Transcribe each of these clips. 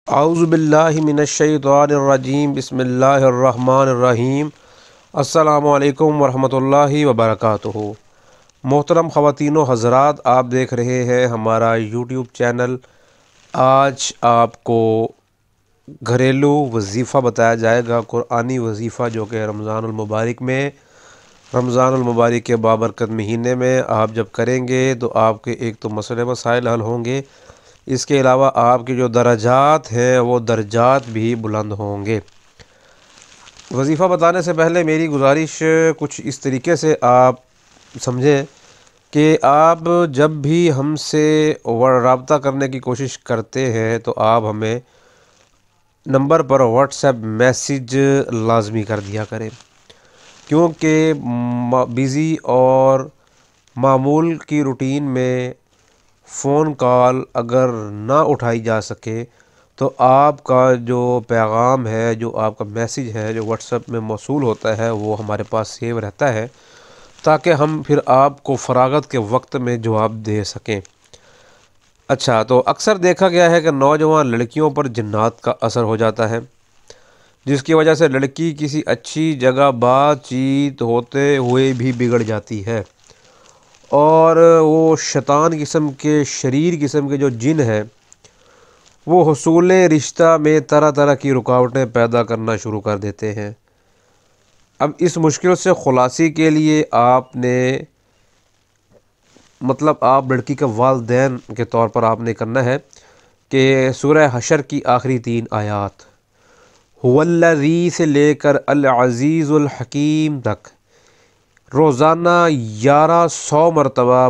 اعوذ باللہ من الشیطان الرجیم بسم اللہ الرحمن الرحیم۔ السلام علیکم ورحمۃ اللہ وبرکاتہ۔ محترم خواتین و حضرات، آپ دیکھ رہے ہیں ہمارا یوٹیوب چینل۔ آج آپ کو گھریلو وظیفہ بتایا جائے گا، قرآنی وظیفہ، جو کہ رمضان المبارک کے بابرکت مہینے میں آپ جب کریں گے تو آپ کے ایک تو مسئلے مسائل حل ہوں گے، اس کے علاوہ آپ کے جو درجات ہیں وہ درجات بھی بلند ہوں گے۔ وظیفہ بتانے سے پہلے میری گزارش کچھ اس طریقے سے آپ سمجھیں کہ آپ جب بھی ہم سے رابطہ کرنے کی کوشش کرتے ہیں تو آپ ہمیں نمبر پر واٹس ایپ میسیج لازمی کر دیا کریں، کیونکہ بزی اور معمول کی روٹین میں فون کال اگر نہ اٹھائی جا سکے تو آپ کا جو پیغام ہے، جو آپ کا میسیج ہے، جو واٹس ایپ میں موصول ہوتا ہے، وہ ہمارے پاس سیو رہتا ہے تاکہ ہم پھر آپ کو فراغت کے وقت میں جواب دے سکیں۔ اچھا، تو اکثر دیکھا گیا ہے کہ نوجوان لڑکیوں پر جنات کا اثر ہو جاتا ہے، جس کی وجہ سے لڑکی کسی اچھی جگہ بات چیت ہوتے ہوئے بھی بگڑ جاتی ہے، اور وہ شیطان قسم کے، شریر قسم کے جو جن ہے وہ حصول رشتہ میں طرح طرح کی رکاوٹیں پیدا کرنا شروع کر دیتے ہیں۔ اب اس مشکل سے خلاصی کے لیے آپ لڑکی کے والدین کے طور پر آپ نے کرنا ہے کہ سورہ حشر کی آخری 3 آیات هو الذی سے لے کر العزیز الحکیم تک روزانہ 1100 مرتبہ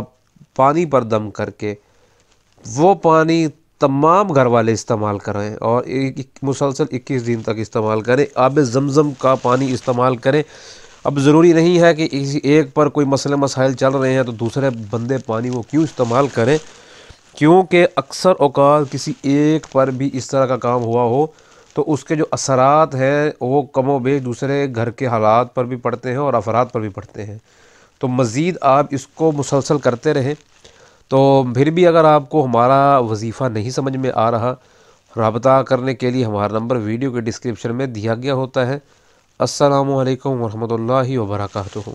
پانی پر دم کر کے وہ پانی تمام گھر والے استعمال کریں، اور مسلسل 21 دن تک استعمال کریں۔ آب زمزم کا پانی استعمال کریں۔ اب ضروری نہیں ہے کہ کسی ایک پر کوئی مسئلے مسائل چل رہے ہیں تو دوسرے بندے پانی وہ کیوں استعمال کریں، کیونکہ اکثر اوقات کسی ایک پر بھی اس طرح کا کام ہوا ہو تو اس کے جو اثرات ہیں وہ کم و بیش دوسرے گھر کے حالات پر بھی پڑتے ہیں اور افراد پر بھی پڑتے ہیں۔ تو مزید آپ اس کو مسلسل کرتے رہیں۔ تو پھر بھی اگر آپ کو ہمارا وظیفہ نہیں سمجھ میں آ رہا، رابطہ کرنے کے لیے ہمارا نمبر ویڈیو کے ڈسکرپشن میں دیا گیا ہوتا ہے۔ السلام علیکم ورحمۃ اللہ وبرکاتہ۔